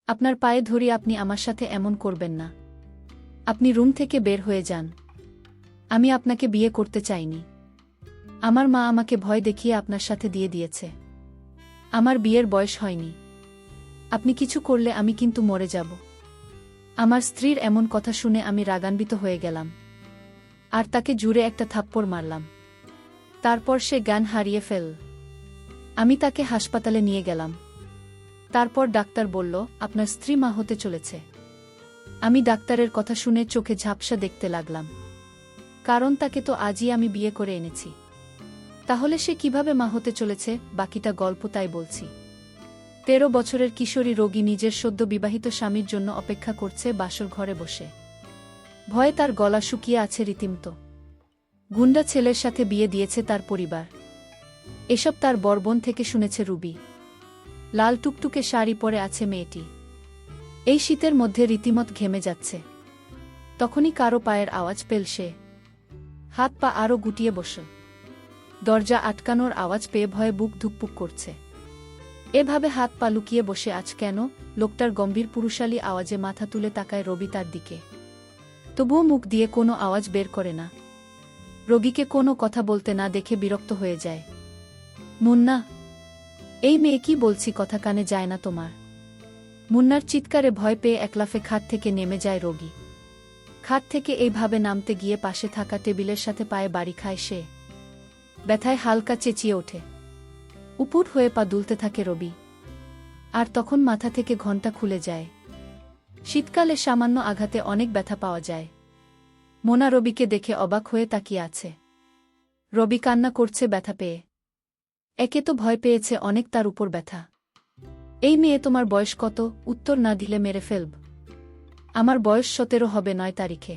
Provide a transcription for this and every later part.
আপনার পায়ে ধরি, আপনি আমার সাথে এমন করবেন না। আপনি রুম থেকে বের হয়ে যান। আমি আপনাকে বিয়ে করতে চাইনি। আমার মা আমাকে ভয় দেখিয়ে আপনার সাথে দিয়ে দিয়েছে। আমার বিয়ের বয়স হয়নি। আপনি কিছু করলে আমি কিন্তু মরে যাব। আমার স্ত্রীর এমন কথা শুনে আমি রাগান্বিত হয়ে গেলাম, আর তাকে জুড়ে একটা থাপ্পড় মারলাম। তারপর সে জ্ঞান হারিয়ে ফেল। আমি তাকে হাসপাতালে নিয়ে গেলাম। তারপর ডাক্তার বলল, আপনার স্ত্রী মা হতে চলেছে। আমি ডাক্তারের কথা শুনে চোখে ঝাপসা দেখতে লাগলাম, কারণ তাকে তো আজই আমি বিয়ে করে এনেছি। তাহলে সে কিভাবে মা হতে চলেছে? বাকিটা গল্প তাই বলছি। 13 বছরের কিশোরী রোগী নিজের সদ্য বিবাহিত স্বামীর জন্য অপেক্ষা করছে বাসর ঘরে বসে। ভয়ে তার গলা শুকিয়ে আছে রীতিমতো। গুন্ডা ছেলের সাথে বিয়ে দিয়েছে তার পরিবার। এসব তার বরবোন থেকে শুনেছে রুবি। লাল টুকটুকে শাড়ি পরে আছে মেয়েটি। এই শীতের মধ্যে রীতিমত ঘেমে যাচ্ছে। তখনই কারো পায়ের আওয়াজ পেল সে। হাত পা আরও গুটিয়ে বসল। দরজা আটকানোর আওয়াজ পেয়ে ভয়ে বুক ধুকপুক করছে। এভাবে হাত পা লুকিয়ে বসে আজ কেন? লোকটার গম্ভীর পুরুষালী আওয়াজে মাথা তুলে তাকায় রবি তার দিকে। তবুও মুখ দিয়ে কোনো আওয়াজ বের করে না। রোগীকে কোনো কথা বলতে না দেখে বিরক্ত হয়ে যায়। মুন্না, এই মেয়ে কি বলছি কথা কানে যায় না তোমার? মুন্নার চিৎকারে ভয় পেয়ে একলাফে খাট থেকে নেমে যায় রোগী। খাট থেকে এইভাবে নামতে গিয়ে পাশে থাকা টেবিলের সাথে পায়ে বাড়ি খায় সে। ব্যথায় হালকা চেঁচিয়ে ওঠে। উপুর হয়ে পা দুলতে থাকে রবি। আর তখন মাথা থেকে ঘণ্টা খুলে যায়। শীতকালে সামান্য আঘাতে অনেক ব্যথা পাওয়া যায়। মোনা রবিকে দেখে অবাক হয়ে তাকিয়ে আছে। রবি কান্না করছে ব্যথা পেয়ে। একে তো ভয় পেয়েছে অনেক, তার উপর ব্যথা। এই মেয়ে, তোমার বয়স কত? উত্তর না দিলে মেরে ফেলব। আমার বয়স 17 হবে 9 তারিখে।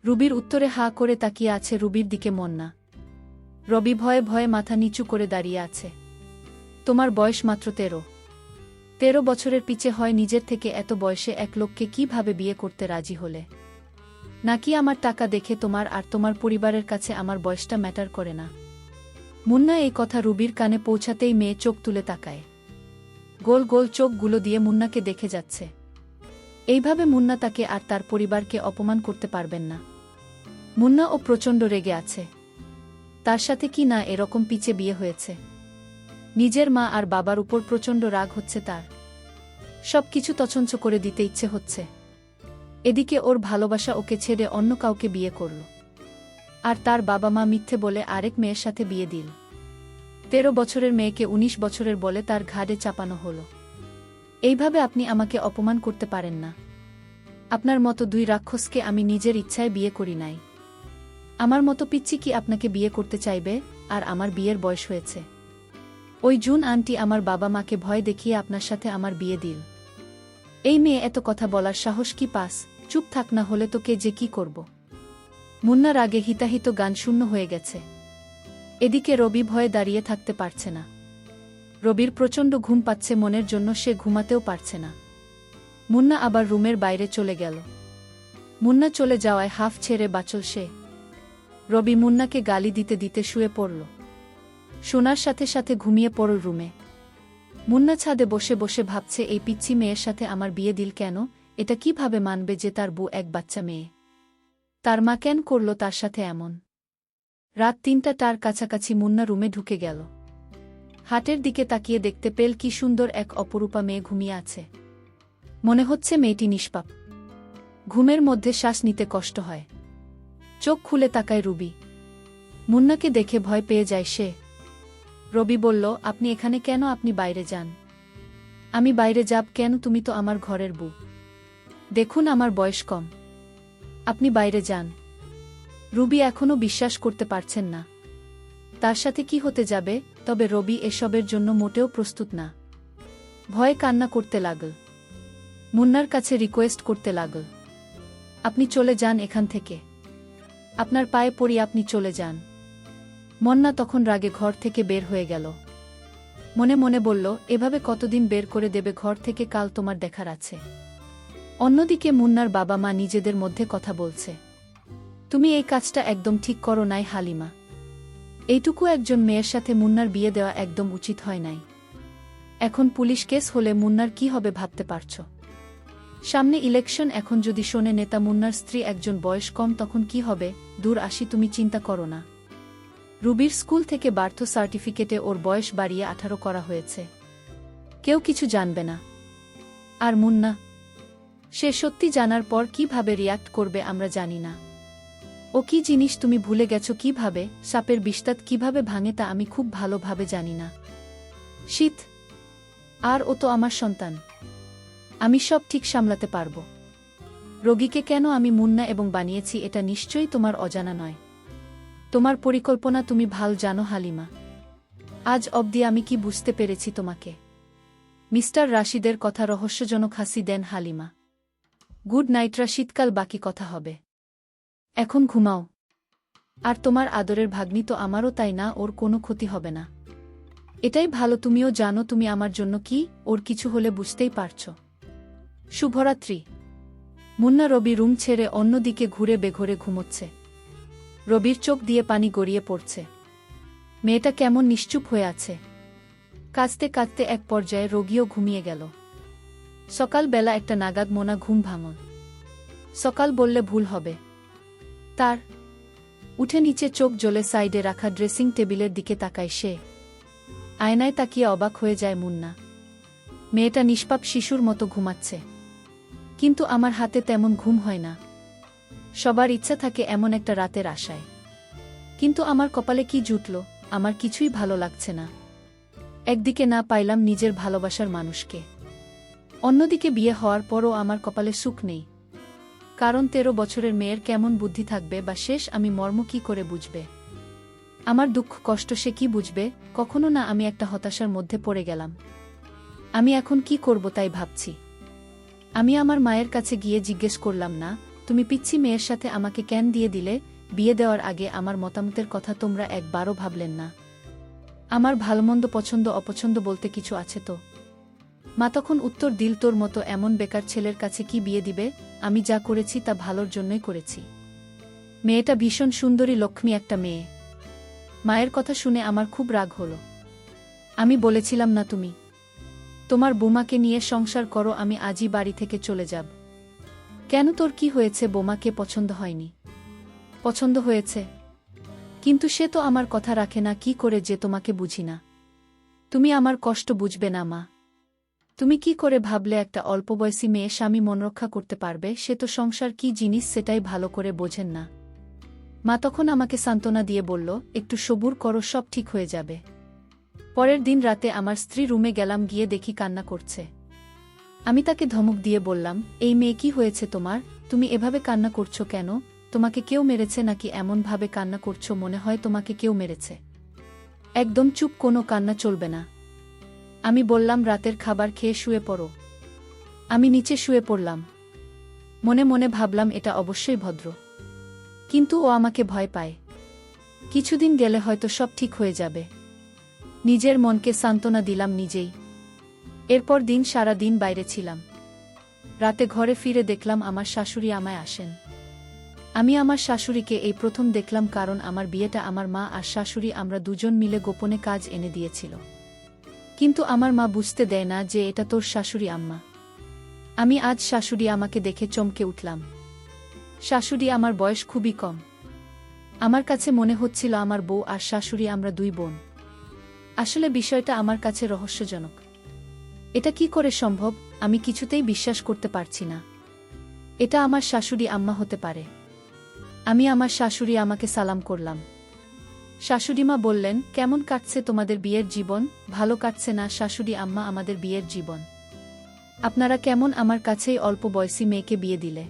রুবির উত্তরে হাঁ করে তাকিয়ে আছে রুবির দিকে মন্না। রবি ভয়ে ভয়ে মাথা নিচু করে দাঁড়িয়ে আছে। তোমার বয়স মাত্র 13 বছরের পিছে হয় নিজের থেকে এত বয়সে এক লোককে কিভাবে বিয়ে করতে রাজি হলে? নাকি আমার টাকা দেখে তোমার আর তোমার পরিবারের কাছে আমার বয়সটা ম্যাটার করে না? মুন্না এই কথা রুবির কানে পৌঁছাতেই মেয়ে চোখ তুলে তাকায়। গোল গোল চোখগুলো দিয়ে মুন্নাকে দেখে যাচ্ছে। এইভাবে মুন্না তাকে আর তার পরিবারকে অপমান করতে পারবেন না। মুন্না ও প্রচণ্ড রেগে আছে। তার সাথে কি না এরকম পিছে বিয়ে হয়েছে। নিজের মা আর বাবার উপর প্রচণ্ড রাগ হচ্ছে তার। সব কিছু তছনছ করে দিতে ইচ্ছে হচ্ছে। এদিকে ওর ভালোবাসা ওকে ছেড়ে অন্য কাউকে বিয়ে করল, আর তার বাবা মা মিথ্যে বলে আরেক মেয়ের সাথে বিয়ে দিল। 13 বছরের মেয়েকে 19 বছরের বলে তার ঘাড়ে চাপানো হলো। এইভাবে আপনি আমাকে অপমান করতে পারেন না। আপনার মতো দুই রাক্ষসকে আমি নিজের ইচ্ছায় বিয়ে করি নাই। আমার মতো পিচ্চি কি আপনাকে বিয়ে করতে চাইবে? আর আমার বিয়ের বয়স হয়েছে। ওই জুন আন্টি আমার বাবা মাকে ভয় দেখিয়ে আপনার সাথে আমার বিয়ে দিল। এই মেয়ে এত কথা বলার সাহস কি পাস? চুপ থাক, না হলে তোকে যে কি করব। মুন্নার আগে হিতাহিত গান শূন্য হয়ে গেছে। এদিকে রবি ভয়ে দাঁড়িয়ে থাকতে পারছে না। রবির প্রচণ্ড ঘুম পাচ্ছে মনের জন্য, সে ঘুমাতেও পারছে না। মুন্না আবার রুমের বাইরে চলে গেল। মুন্না চলে যাওয়ায় হাফ ছেড়ে বাঁচল সে। রবি মুন্নাকে গালি দিতে দিতে শুয়ে পড়ল। শোনার সাথে সাথে ঘুমিয়ে পড়ল রুমে। মুন্না ছাদে বসে বসে ভাবছে, এই পিচ্চি মেয়ের সাথে আমার বিয়ে দিল কেন? এটা কিভাবে মানবে যে তার বউ এক বাচ্চা মেয়ে? তার মা কেন করল তার সাথে এমন? রাত 3টার কাছাকাছি মুন্না রুমে ঢুকে গেল। হাটের দিকে তাকিয়ে দেখতে পেল কি সুন্দর এক অপরূপা মেয়ে ঘুমিয়ে আছে। মনে হচ্ছে মেয়েটি নিষ্পাপ। ঘুমের মধ্যে শ্বাস নিতে কষ্ট হয়। চোখ খুলে তাকায় রুবি। মুন্নাকে দেখে ভয় পেয়ে যায় সে। রবি বলল, আপনি এখানে কেন? আপনি বাইরে যান। আমি বাইরে যাব কেন? তুমি তো আমার ঘরের বউ। দেখুন আমার বয়স কম। আপনি বাইরে যান। রুবি এখনও বিশ্বাস করতে পারছেন না। তার সাথে কি হতে যাবে? তবে রবি এসবের জন্য মোটেও প্রস্তুত না। ভয়ে কান্না করতে লাগল। মুন্নার কাছে রিকোয়েস্ট করতে লাগল, আপনি চলে যান এখান থেকে। আপনার পায়ে পড়ি, আপনি চলে যান। মন্না তখন রাগে ঘর থেকে বের হয়ে গেল। মনে মনে বলল, এভাবে কতদিন বের করে দেবে ঘর থেকে? কাল তোমার দেখার আছে। অন্যদিকে মুন্নার বাবা মা নিজেদের মধ্যে কথা বলছে, তুমি এই কাজটা একদম ঠিক করো নাই হালিমা। এইটুকু একজন মেয়ের সাথে মুন্নার বিয়ে দেওয়া একদম উচিত হয় নাই। এখন পুলিশ কেস হলে মুন্নার কি হবে ভাবতে পারছ? সামনে ইলেকশন, এখন যদি শোনে নেতা মুন্নার স্ত্রী একজন বয়স কম, তখন কি হবে? দূর আসি, তুমি চিন্তা করো না। রুবির স্কুল থেকে বার্থ সার্টিফিকেটে ওর বয়স বাড়িয়ে 18 করা হয়েছে। কেউ কিছু জানবে না। আর মুন্না, সে সত্যি জানার পর কিভাবে রিয়াক্ট করবে আমরা জানি না। ও কি জিনিস তুমি ভুলে গেছো কিভাবে, সাপের বিস্তাত কিভাবে ভাঙে তা আমি খুব ভালোভাবে জানি না। শীত, আর ও তো আমার সন্তান, আমি সব ঠিক সামলাতে পারব। রোগীকে কেন আমি মুন্না এবং বানিয়েছি এটা নিশ্চয়ই তোমার অজানা নয়। তোমার পরিকল্পনা তুমি ভাল জানো হালিমা। আজ অবধি আমি কি বুঝতে পেরেছি তোমাকে? মিস্টার রাশিদের কথা রহস্যজনক হাসি দেন হালিমা। গুড নাইটরা, শীতকাল বাকি কথা হবে। এখন ঘুমাও। আর তোমার আদরের ভাগ্নি তো আমারও, তাই না? ওর কোনো ক্ষতি হবে না। এটাই ভালো, তুমিও জানো তুমি আমার জন্য কি, ওর কিছু হলে বুঝতেই পারছ। শুভরাত্রি। মুন্না রবি রুম ছেড়ে অন্যদিকে ঘুরে বেঘরে ঘুমোচ্ছে। রবির চোখ দিয়ে পানি গড়িয়ে পড়ছে। মেয়েটা কেমন নিশ্চুপ হয়ে আছে। কাঁদতে কাঁদতে এক পর্যায়ে রোগীও ঘুমিয়ে গেল। সকালবেলা একটা নাগাদ মোনা ঘুম ভাঙল। সকাল বললে ভুল হবে তার। উঠে নিচে চোখ জ্বলে সাইডে রাখা ড্রেসিং টেবিলের দিকে তাকায় সে। আয়নায় তাকিয়ে অবাক হয়ে যায় মুন্না। মেয়েটা নিষ্পাপ শিশুর মতো ঘুমাচ্ছে। কিন্তু আমার হাতে তেমন ঘুম হয় না। সবার ইচ্ছা থাকে এমন একটা রাতের আশায়। কিন্তু আমার কপালে কি জুটল, আমার কিছুই ভালো লাগছে না। একদিকে না পাইলাম নিজের ভালোবাসার মানুষকে, অন্যদিকে বিয়ে হওয়ার পরও আমার কপালে সুখ নেই। কারণ 13 বছরের মেয়ের কেমন বুদ্ধি থাকবে, বা শেষ আমি মর্ম কি করে বুঝবে? আমার দুঃখ কষ্ট সে কি বুঝবে? কখনো না। আমি একটা হতাশার মধ্যে পড়ে গেলাম। আমি এখন কি করব তাই ভাবছি। আমি আমার মায়ের কাছে গিয়ে জিজ্ঞেস করলাম, না তুমি পিচ্ছি মেয়ের সাথে আমাকে কেন দিয়ে দিলে? বিয়ে দেওয়ার আগে আমার মতামতের কথা তোমরা একবারও ভাবলেন না? আমার ভালোমন্দ পছন্দ অপছন্দ বলতে কিছু আছে তো? মা তখন উত্তর দিল, তোর মতো এমন বেকার ছেলের কাছে কি বিয়ে দিবে? আমি যা করেছি তা ভালোর জন্যই করেছি। মেয়েটা ভীষণ সুন্দরী, লক্ষ্মী একটা মেয়ে। মায়ের কথা শুনে আমার খুব রাগ হলো। আমি বলেছিলাম না তুমি তোমার বোমাকে নিয়ে সংসার করো, আমি আজই বাড়ি থেকে চলে যাব। কেন, তোর কি হয়েছে? বোমাকে পছন্দ হয়নি? পছন্দ হয়েছে, কিন্তু সে তো আমার কথা রাখে না। কি করে যে তোমাকে বুঝি না? তুমি আমার কষ্ট বুঝবে না মা। তুমি কি করে ভাবলে একটা অল্পবয়সী মেয়ে স্বামী মনরক্ষা করতে পারবে? সে তো সংসার কি জিনিস সেটাই ভালো করে বোঝেন না। মা তখন আমাকে সান্ত্বনা দিয়ে বলল, একটু সবুর করো, সব ঠিক হয়ে যাবে। পরের দিন রাতে আমার স্ত্রী রুমে গেলাম, গিয়ে দেখি কান্না করছে। আমি তাকে ধমক দিয়ে বললাম, এই মেয়ে কি হয়েছে তোমার? তুমি এভাবে কান্না করছো কেন? তোমাকে কেউ মেরেছে নাকি এমনভাবে কান্না করছো মনে হয় তোমাকে কেউ মেরেছে? একদম চুপ, কোনো কান্না চলবে না। আমি বললাম, রাতের খাবার খেয়ে শুয়ে পড়ো। আমি নিচে শুয়ে পড়লাম। মনে মনে ভাবলাম এটা অবশ্যই ভদ্র, কিন্তু ও আমাকে ভয় পায়। কিছুদিন গেলে হয়তো সব ঠিক হয়ে যাবে। নিজের মনকে সান্ত্বনা দিলাম নিজেই। এরপর দিন সারা দিন বাইরে ছিলাম। রাতে ঘরে ফিরে দেখলাম আমার শাশুড়ি আমায় আসেন। আমি আমার শাশুড়িকে এই প্রথম দেখলাম, কারণ আমার বিয়েটা আমার মা আর শাশুড়ি আমরা দুজন মিলে গোপনে কাজ এনে দিয়েছিল। কিন্তু আমার মা বুঝতে দেয় না যে এটা তোর শাশুড়ি আম্মা। আমি আজ শাশুড়ি আমাকে দেখে চমকে উঠলাম। শাশুড়ি আমার বয়স খুবই কম। আমার কাছে মনে হচ্ছিল আমার বউ আর শাশুড়ি আমরা দুই বোন। আসলে বিষয়টা আমার কাছে রহস্যজনক। এটা কি করে সম্ভব? আমি কিছুতেই বিশ্বাস করতে পারছি না এটা আমার শাশুড়ি আম্মা হতে পারে। আমি আমার শাশুড়ি আমাকে সালাম করলাম। শাশুড়িমা বললেন, কেমন কাটছে তোমাদের বিয়ের জীবন? ভালো কাটছে না শাশুড়ি আম্মা আমাদের বিয়ের জীবন? আপনারা কেমন আমার কাছেই অল্প বয়সী মেয়েকে বিয়ে দিলে?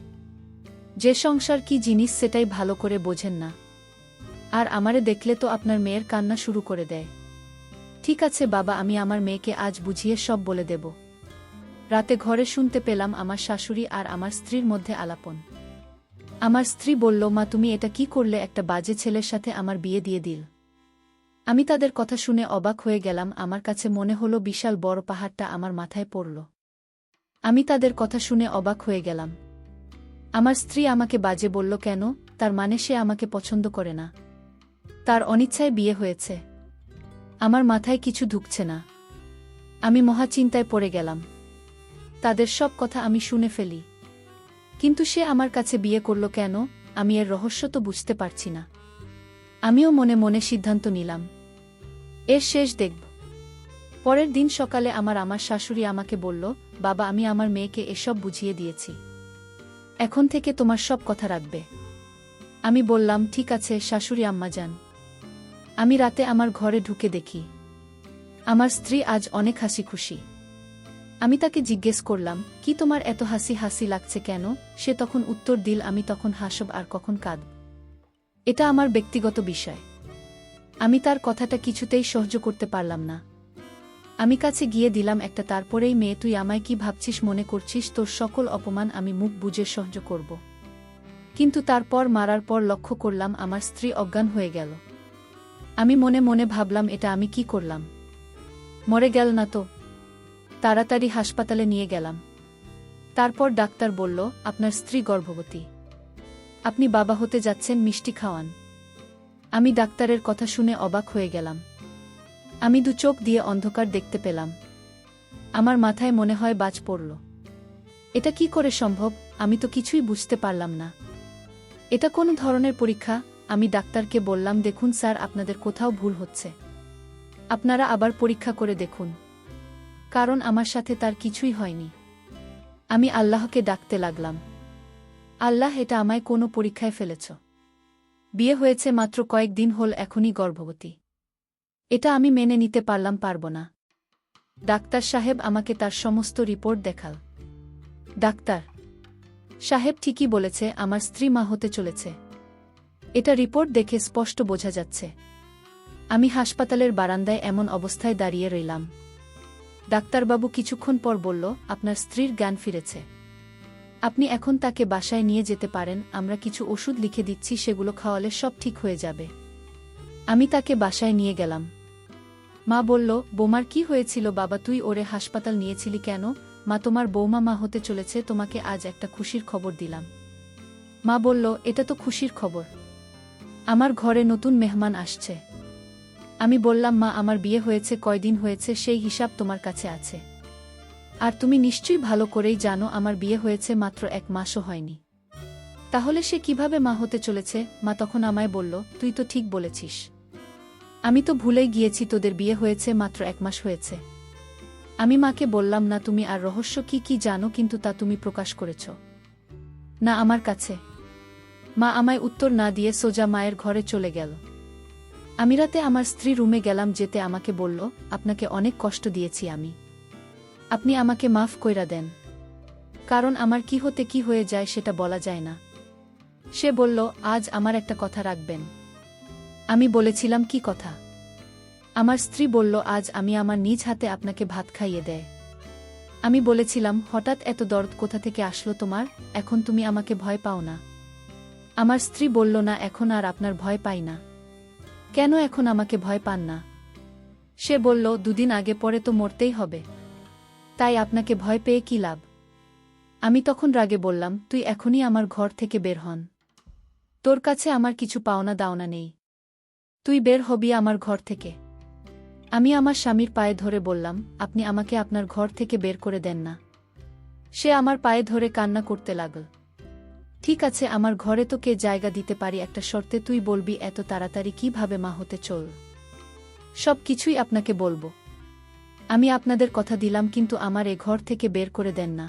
যে সংসার কি জিনিস সেটাই ভালো করে বোঝেন না। আর আমারে দেখলে তো আপনার মেয়ের কান্না শুরু করে দেয়। ঠিক আছে বাবা, আমি আমার মেয়েকে আজ বুঝিয়ে সব বলে দেব। রাতে ঘরে শুনতে পেলাম আমার শাশুড়ি আর আমার স্ত্রীর মধ্যে আলাপন। আমার স্ত্রী বলল, মা তুমি এটা কি করলে? একটা বাজে ছেলের সাথে আমার বিয়ে দিয়ে দিল। আমি তাদের কথা শুনে অবাক হয়ে গেলাম। আমার কাছে মনে হলো বিশাল বড় পাহাড়টা আমার মাথায় পড়ল। আমি তাদের কথা শুনে অবাক হয়ে গেলাম। আমার স্ত্রী আমাকে বাজে বলল কেন? তার মানে সে আমাকে পছন্দ করে না? তার অনিচ্ছায় বিয়ে হয়েছে? আমার মাথায় কিছু ঢুকছে না। আমি মহা চিন্তায় পড়ে গেলাম। তাদের সব কথা আমি শুনে ফেলি। কিন্তু সে আমার কাছে বিয়ে করল কেন, আমি এর রহস্য তো বুঝতে পারছি না। আমিও মনে মনে সিদ্ধান্ত নিলাম, এর শেষ দেখব। পরের দিন সকালে আমার শাশুড়ি আমাকে বলল, বাবা, আমি আমার মেয়েকে এসব বুঝিয়ে দিয়েছি। এখন থেকে তোমার সব কথা রাখবে। আমি বললাম, ঠিক আছে শাশুড়ি আম্মা যান। আমি রাতে আমার ঘরে ঢুকে দেখি আমার স্ত্রী আজ অনেক হাসি খুশি। আমি তাকে জিজ্ঞেস করলাম, কি তোমার এত হাসি হাসি লাগছে কেন? সে তখন উত্তর দিল, আমি তখন হাসব আর কখন কাঁদব, এটা আমার ব্যক্তিগত বিষয়। আমি তার কথাটা কিছুতেই সহ্য করতে পারলাম না। আমি কাছে গিয়ে দিলাম একটা, তারপরেই মেয়ে, তুই আমায় কি ভাবছিস মনে করছিস? তোর সকল অপমান আমি মুখ বুজে সহ্য করব। কিন্তু তারপর মারার পর লক্ষ্য করলাম আমার স্ত্রী অজ্ঞান হয়ে গেল। আমি মনে মনে ভাবলাম, এটা আমি কি করলাম? মরে গেল না তো? তাড়াতাড়ি হাসপাতালে নিয়ে গেলাম। তারপর ডাক্তার বলল, আপনার স্ত্রী গর্ভবতী, আপনি বাবা হতে যাচ্ছেন, মিষ্টি খাওয়ান। আমি ডাক্তারের কথা শুনে অবাক হয়ে গেলাম। আমি দু চোখ দিয়ে অন্ধকার দেখতে পেলাম। আমার মাথায় মনে হয় বাজ পড়ল। এটা কি করে সম্ভব? আমি তো কিছুই বুঝতে পারলাম না। এটা কোন ধরনের পরীক্ষা? আমি ডাক্তারকে বললাম, দেখুন স্যার, আপনাদের কোথাও ভুল হচ্ছে। আপনারা আবার পরীক্ষা করে দেখুন, কারণ আমার সাথে তার কিছুই হয়নি। আমি আল্লাহকে ডাকতে লাগলাম, আল্লাহ, এটা আমায় কোনো পরীক্ষায় ফেলেছ? বিয়ে হয়েছে মাত্র কয়েকদিন হল, এখনই গর্ভবতী। এটা আমি মেনে নিতে পারব না। ডাক্তার সাহেব আমাকে তার সমস্ত রিপোর্ট দেখাল। ডাক্তার সাহেব ঠিকই বলেছে, আমার স্ত্রী মা হতে চলেছে। এটা রিপোর্ট দেখে স্পষ্ট বোঝা যাচ্ছে। আমি হাসপাতালের বারান্দায় এমন অবস্থায় দাঁড়িয়ে রইলাম। ডাক্তারবাবু কিছুক্ষণ পর বলল, আপনার স্ত্রীর জ্ঞান ফিরেছে। আপনি এখন তাকে বাসায় নিয়ে যেতে পারেন, আমরা কিছু ওষুধ লিখে দিচ্ছি, সেগুলো খাওয়ালে সব ঠিক হয়ে যাবে। আমি তাকে বাসায় নিয়ে গেলাম। মা বলল, বৌমার কি হয়েছিল বাবা? তুই ওরে হাসপাতাল নিয়েছিলি কেন? মা, তোমার বৌমা মা হতে চলেছে, তোমাকে আজ একটা খুশির খবর দিলাম। মা বলল, এটা তো খুশির খবর, আমার ঘরে নতুন মেহমান আসছে। আমি বললাম, মা, আমার বিয়ে হয়েছে কয়দিন হয়েছে সেই হিসাব তোমার কাছে আছে, আর তুমি নিশ্চয়ই ভালো করেই জানো আমার বিয়ে হয়েছে মাত্র 1 মাসও হয়নি। তাহলে সে কিভাবে মা হতে চলেছে? মা তখন আমায় বলল, তুই তো ঠিক বলেছিস, আমি তো ভুলেই গিয়েছি, তোদের বিয়ে হয়েছে মাত্র 1 মাস হয়েছে। আমি মাকে বললাম, না, তুমি আর রহস্য কি কি জানো, কিন্তু তা তুমি প্রকাশ করেছ না আমার কাছে। মা আমায় উত্তর না দিয়ে সোজা মায়ের ঘরে চলে গেল। আমি রাতে আমার স্ত্রী রুমে গেলাম, যেতে আমাকে বলল, আপনাকে অনেক কষ্ট দিয়েছি আমি, আপনি আমাকে মাফ কইরা দেন, কারণ আমার কি হতে কি হয়ে যায় সেটা বলা যায় না। সে বলল, আজ আমার একটা কথা রাখবেন। আমি বলেছিলাম, কি কথা? আমার স্ত্রী বলল, আজ আমি আমার নিজ হাতে আপনাকে ভাত খাইয়ে দেয়। আমি বলেছিলাম, হঠাৎ এত দরদ কোথা থেকে আসলো তোমার? এখন তুমি আমাকে ভয় পাও না? আমার স্ত্রী বলল, না, এখন আর আপনার ভয় পাই না। কেন এখন আমাকে ভয় পান না? সে বলল, 2 দিন আগে পরে তো মরতেই হবে, তাই আপনাকে ভয় পেয়ে কি লাভ? আমি তখন রাগে বললাম, তুই এখনই আমার ঘর থেকে বের হন। তোর কাছে আমার কিছু পাওনা দাওনা নেই, তুই বের হবি আমার ঘর থেকে। আমি আমার স্বামীর পায়ে ধরে বললাম, আপনি আমাকে আপনার ঘর থেকে বের করে দেন না। সে আমার পায়ে ধরে কান্না করতে লাগল। ঠিক আছে, আমার ঘরে তো কে জায়গা দিতে পারি, একটা শর্তে, তুই বলবি এত তাড়াতাড়ি কিভাবে মা হতে চল। সব কিছুই আপনাকে বলবো, আমি আপনাদের কথা দিলাম, কিন্তু আমার এ ঘর থেকে বের করে দেন না।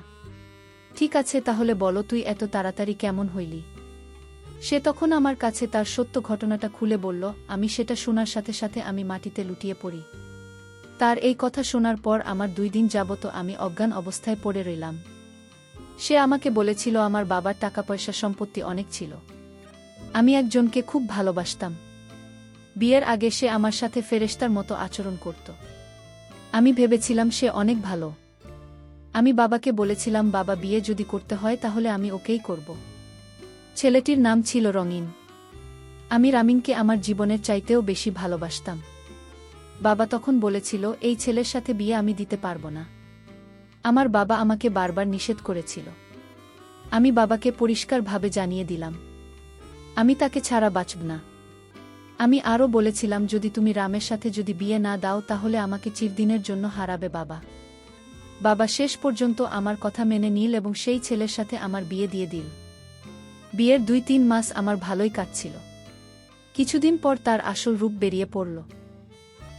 ঠিক আছে, তাহলে বলো, তুই এত তাড়াতাড়ি কেমন হইলি? সে তখন আমার কাছে তার সত্য ঘটনাটা খুলে বলল। আমি সেটা শোনার সাথে সাথে আমি মাটিতে লুটিয়ে পড়ি। তার এই কথা শোনার পর আমার 2 দিন যাবত আমি অজ্ঞান অবস্থায় পড়ে রইলাম। সে আমাকে বলেছিল আমার বাবার টাকা পয়সা সম্পত্তি অনেক ছিল, আমি একজনকে খুব ভালোবাসতাম। বিয়ের আগে সে আমার সাথে ফেরেশতার মতো আচরণ করত। আমি ভেবেছিলাম সে অনেক ভালো। আমি বাবাকে বলেছিলাম, বাবা, বিয়ে যদি করতে হয় তাহলে আমি ওকেই করব। ছেলেটির নাম ছিল রঙিন। আমি রামিনকে আমার জীবনের চাইতেও বেশি ভালোবাসতাম। বাবা তখন বলেছিল, এই ছেলের সাথে বিয়ে আমি দিতে পারব না। আমার বাবা আমাকে বারবার নিষেধ করেছিল। আমি বাবাকে পরিষ্কারভাবে জানিয়ে দিলাম, আমি তাকে ছাড়া বাঁচব না। আমি আরও বলেছিলাম যদি তুমি রামের সাথে যদি বিয়ে না দাও তাহলে আমাকে চিরদিনের জন্য হারাবে বাবা। বাবা শেষ পর্যন্ত আমার কথা মেনে নিল এবং সেই ছেলের সাথে আমার বিয়ে দিয়ে দিল। বিয়ের 2-3 মাস আমার ভালোই কাটছিল। কিছুদিন পর তার আসল রূপ বেরিয়ে পড়ল।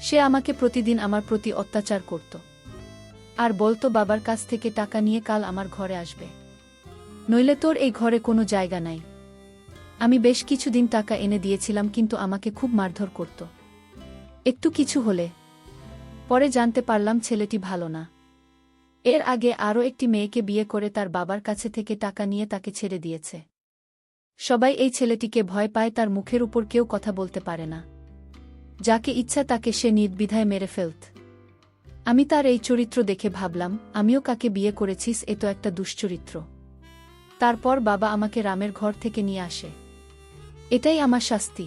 সে আমাকে প্রতিদিন আমার প্রতি অত্যাচার করত আর বলতো বাবার কাছ থেকে টাকা নিয়ে কাল আমার ঘরে আসবে, নইলে তোর এই ঘরে কোনো জায়গা নাই। আমি বেশ কিছুদিন টাকা এনে দিয়েছিলাম কিন্তু আমাকে খুব মারধর করত একটু কিছু হলে। পরে জানতে পারলাম ছেলেটি ভালো না। এর আগে আরও একটি মেয়েকে বিয়ে করে তার বাবার কাছে থেকে টাকা নিয়ে তাকে ছেড়ে দিয়েছে। সবাই এই ছেলেটিকে ভয় পায়, তার মুখের উপর কেউ কথা বলতে পারে না। যাকে ইচ্ছা তাকে সে নির্দ্বিধায় মেরে ফেলত। আমি তার এই চরিত্র দেখে ভাবলাম আমিও কাকে বিয়ে করেছিস, এ তো একটা দুশ্চরিত্র। তারপর বাবা আমাকে রামের ঘর থেকে নিয়ে আসে। এটাই আমার শাস্তি।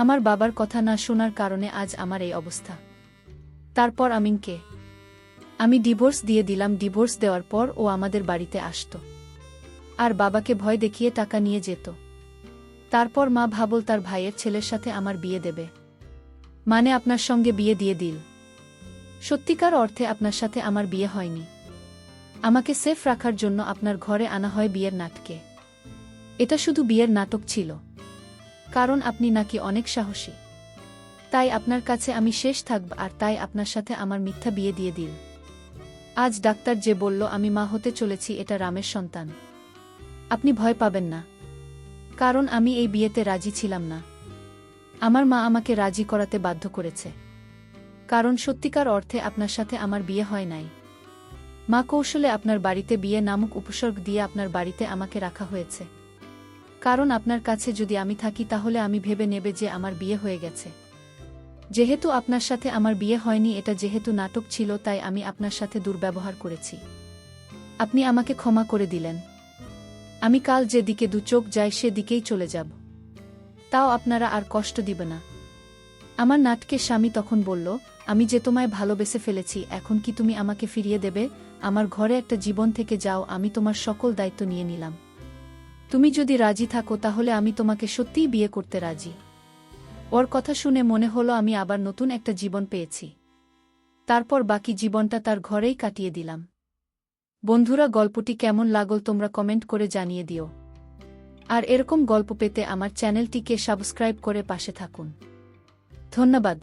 আমার বাবার কথা না শোনার কারণে আজ আমার এই অবস্থা। তারপর আমি ডিভোর্স দিয়ে দিলাম। ডিভোর্স দেওয়ার পর ও আমাদের বাড়িতে আসত আর বাবাকে ভয় দেখিয়ে টাকা নিয়ে যেত। তারপর মা ভাবল তার ভাইয়ের ছেলের সাথে আমার বিয়ে দেবে, মানে আপনার সঙ্গে বিয়ে দিয়ে দিল। সত্যিকার অর্থে আপনার সাথে আমার বিয়ে হয়নি। আমাকে সেফ রাখার জন্য আপনার ঘরে আনা হয় বিয়ের নাটকে। এটা শুধু বিয়ের নাটক ছিল, কারণ আপনি নাকি অনেক সাহসী, তাই আপনার কাছে আমি শেষ থাকব, আর তাই আপনার সাথে আমার মিথ্যা বিয়ে দিয়ে দিল। আজ ডাক্তার যে বলল আমি মা হতে চলেছি, এটা রামের সন্তান। আপনি ভয় পাবেন না, কারণ আমি এই বিয়েতে রাজি ছিলাম না। আমার মা আমাকে রাজি করাতে বাধ্য করেছে, কারণ সত্যিকার অর্থে আপনার সাথে আমার বিয়ে হয় নাই। মা কৌশলে আপনার বাড়িতে বিয়ে নামক উপসর্গ দিয়ে আপনার বাড়িতে আমাকে রাখা হয়েছে, কারণ আপনার কাছে যদি আমি থাকি তাহলে আমি ভেবে নেবে যে আমার বিয়ে হয়ে গেছে। যেহেতু আপনার সাথে আমার বিয়ে হয়নি, এটা যেহেতু নাটক ছিল, তাই আমি আপনার সাথে দুর্ব্যবহার করেছি। আপনি আমাকে ক্ষমা করে দিলেন। আমি কাল যে দিকে দু চোখ যায় সে দিকেই চলে যাব, তাও আপনারা আর কষ্ট দিবে না। আমার নাটকের স্বামী তখন বলল, আমি যে তোমায় ভালোবেসে ফেলেছি, এখন কি তুমি আমাকে ফিরিয়ে দেবে? আমার ঘরে একটা জীবন থেকে যাও, আমি তোমার সকল দায়িত্ব নিয়ে নিলাম। তুমি যদি রাজি থাকো তাহলে আমি তোমাকে সত্যিই বিয়ে করতে রাজি। ওর কথা শুনে মনে হলো আমি আবার নতুন একটা জীবন পেয়েছি। তারপর বাকি জীবনটা তার ঘরেই কাটিয়ে দিলাম। বন্ধুরা, গল্পটি কেমন লাগল তোমরা কমেন্ট করে জানিয়ে দিও। আর এরকম গল্প পেতে আমার চ্যানেলটিকে সাবস্ক্রাইব করে পাশে থাকুন। ধন্যবাদ।